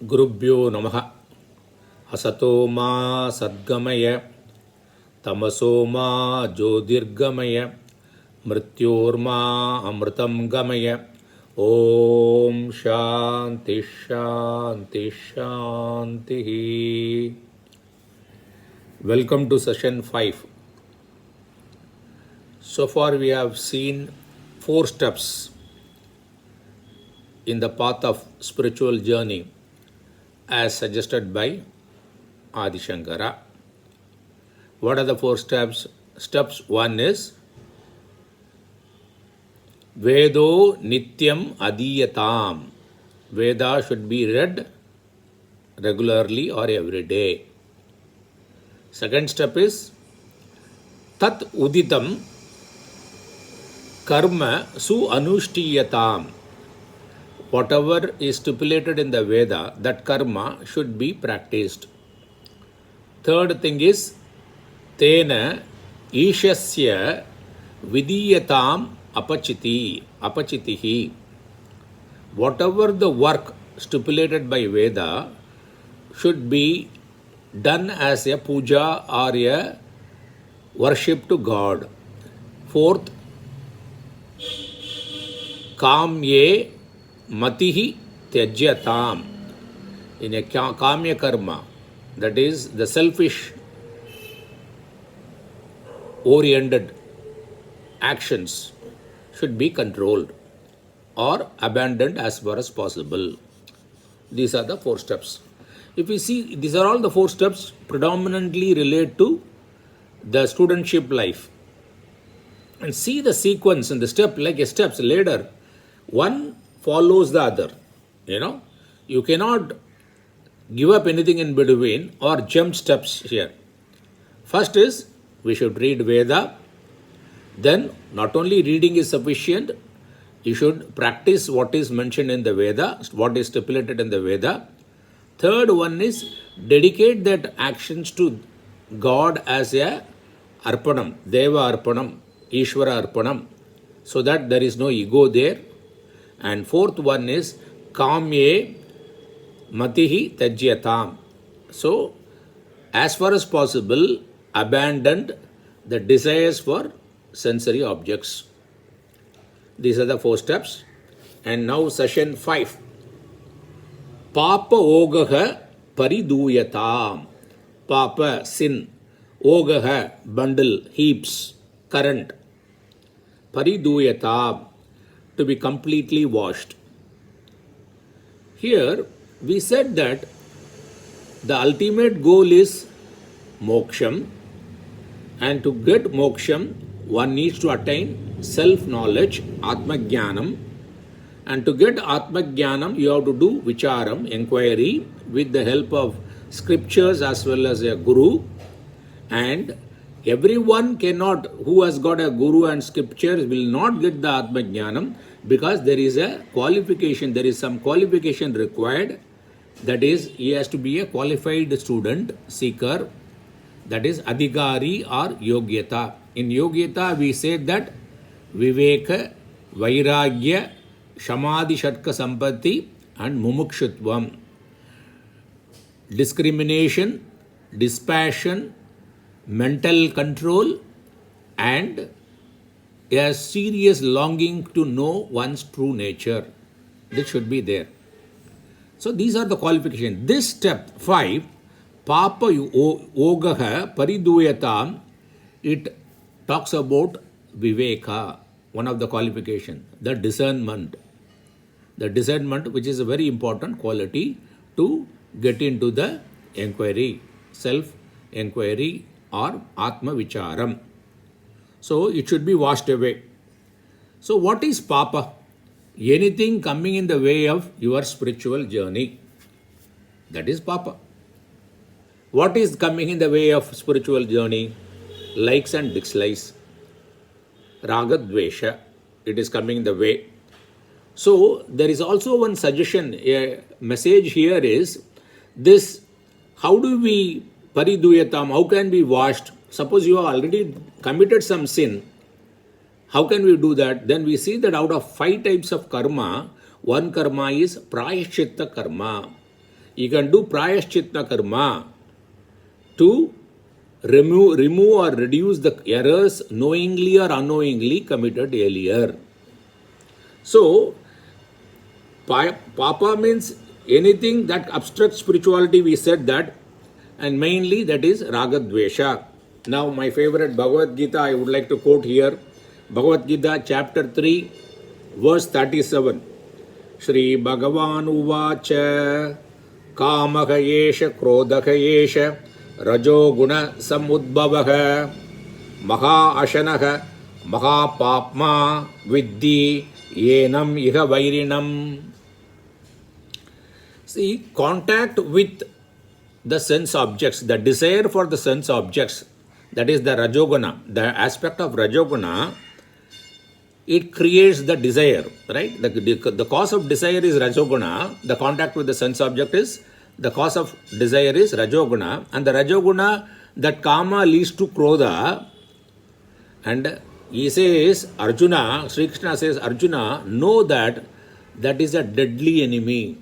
Gurubhyo Namaha. Asato ma Sadgamaya, Tamaso ma Jyotirgamaya, Mrityorma Amritam Gamaya. Om Shanti Shanti Shanti. Welcome to session 5. So far we have seen 4 steps in the path of spiritual journey as suggested by Adi Shankara. What are the 4 steps? Steps 1 is Vedo Nityam Adiyatam. Veda should be read regularly or every day. Second step is Tat Uditam Karma Su Anushtiyatam. Whatever is stipulated in the Veda, that karma should be practiced. Third thing is Tena Ishasya Vidiyatam Apachitihi. Whatever the work stipulated by Veda should be done as a puja or a worship to God. Fourth, Kamye Matihi Tyajyatam. In a Kamya karma, that is the selfish oriented actions should be controlled or abandoned as far as possible. These are the 4 steps. If we see, these are all the 4 steps predominantly relate to the studentship life. And see the sequence in the step, like a steps later, one follows the other. You cannot give up anything in between or jump steps here. First is, we should read Veda. Then, not only reading is sufficient, you should practice what is mentioned in the Veda, what is stipulated in the Veda. Third one is, dedicate that actions to God as a Arpanam, Deva Arpanam, Ishvara Arpanam, so that there is no ego there. And fourth one is Kamye Matihi Tajyatam. So, as far as possible, abandon the desires for sensory objects. These are the 4 steps. And now session 5. Papa Ogaha Pariduyatam. Papa, sin. Ogaha, bundle, heaps, current. Pariduyatam, to be completely washed. Here, we said that the ultimate goal is moksham, and to get moksham, one needs to attain self-knowledge, atma-jnanam, and to get atma-jnanam, you have to do vicharam, inquiry, with the help of scriptures as well as a guru. And everyone cannot, who has got a guru and scriptures, will not get the atma-jnanam, because there is a qualification, there is some qualification required. That is, he has to be a qualified student, seeker. That is adhikari or yogyata. In yogyata, we say that viveka, vairagya, shamadhi shatka sampatti and mumukshutvam. Discrimination, dispassion, mental control, and a serious longing to know one's true nature. This should be there. So these are the qualifications. This step 5, Papa Ogaha Pariduyatam, it talks about Viveka, one of the qualifications, the discernment. The discernment, which is a very important quality to get into the inquiry, self-inquiry or Atma Vicharam. So it should be washed away. So what is Papa? Anything coming in the way of your spiritual journey. That is Papa. What is coming in the way of spiritual journey? Likes and dislikes. Raga Dvesha. It is coming in the way. So there is also one suggestion, a message here is this: how do we pariduyatam, how can we washed? Suppose you have already committed some sin, how can we do that? Then we see that out of 5 types of karma, one karma is prayaschitta karma. You can do prayaschitta karma to remove or reduce the errors knowingly or unknowingly committed earlier. So, papa means anything that obstructs spirituality, we said that, and mainly that is ragadvesha. Now, my favorite Bhagavad Gita, I would like to quote here. Bhagavad Gita, chapter 3, verse 37. Shri Bhagavan Uvacha Kamaha Yesha Krodaka Yesha Rajo Guna Samudbhavaha Maha Ashanaha Maha Papma Viddhi Yenam Iha Vairinam. See, contact with the sense objects, the desire for the sense objects, that is the Rajoguna, the aspect of Rajoguna, it creates the desire, right? The cause of desire is Rajoguna, the contact with the sense object is, the cause of desire is Rajoguna, and the Rajoguna, that Kama leads to Krodha, and he says, Arjuna, Sri Krishna says, Arjuna, know that that is a deadly enemy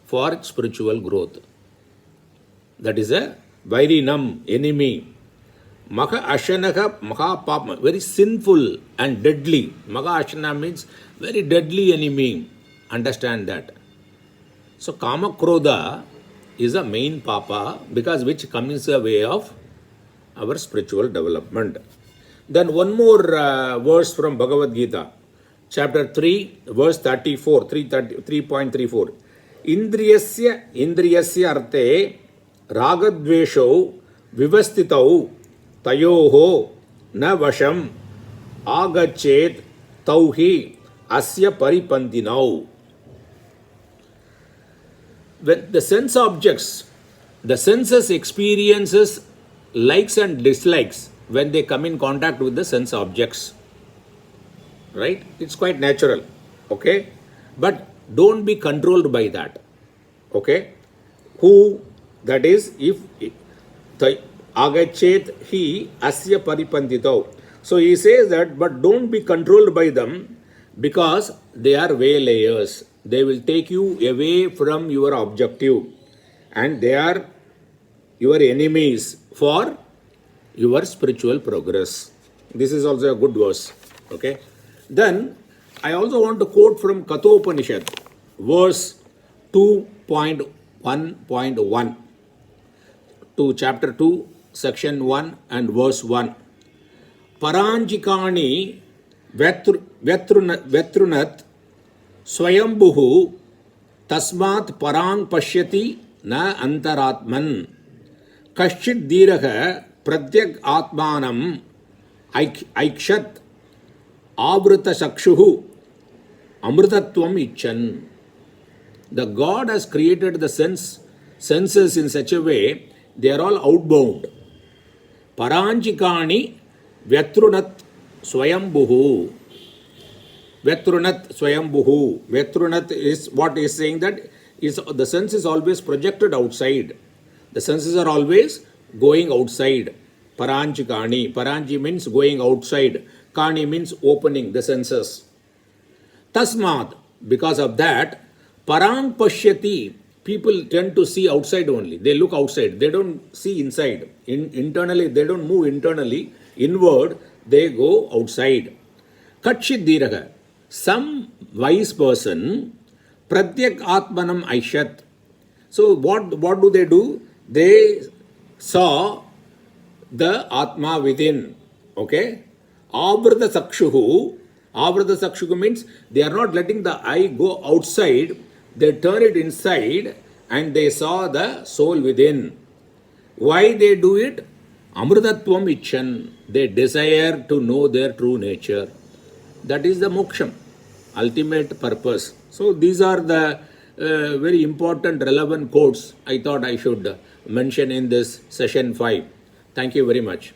for spiritual growth. That is a Vairinam, enemy. Maha Ashanaka, Maha Papma, very sinful and deadly. Maha Ashana means very deadly enemy. Understand that. So Kama Krodha is a main papa because which comes a way of our spiritual development. Then one more verse from Bhagavad Gita, chapter 3, verse 34, 3.34. Indriyasya arte ragadvesho vivastitau tayoho na vasham agachet tauhi asya paripandinau. When the sense objects, the senses experiences likes and dislikes when they come in contact with the sense objects. Right? It's quite natural. Okay? But don't be controlled by that. Okay? Who, that is, if agachet hi asya paripanditau. So he says that, but don't be controlled by them because they are waylayers. They will take you away from your objective and they are your enemies for your spiritual progress. This is also a good verse. Okay? Then I also want to quote from Kathopanishad, verse 2.1.1 to chapter 2, section 1 and verse 1. Paranjikani vetrunat swayambhuhu tasmat parang pashyati na antaratman kaschit diraha pradyak atmanam aikshat avrita sakshuhu amritatvam icchan. The God has created the senses in such a way they are all outbound. Paranjikani vetrunat swayambhuhu. Vetrunat swayambhuhu. Vetrunat is what is saying that is the sense is always projected outside. The senses are always going outside. Paranjikani. Paranji means going outside. Kani means opening the senses. Tasmad. Because of that, parang pashyati. People tend to see outside only. They look outside. They don't see inside. Internally, they don't move internally. Inward, they go outside. Katchit diraha. Some wise person, pradyak atmanam aishat. So what do they do? They saw the atma within. Okay? Avrita sakshuhu. Avrita sakshuhu means they are not letting the eye go outside. They turn it inside and they saw the soul within. Why they do it? Amritatvam icchan. They desire to know their true nature. That is the moksham, ultimate purpose. So these are the very important relevant quotes I thought I should mention in this session 5. Thank you very much.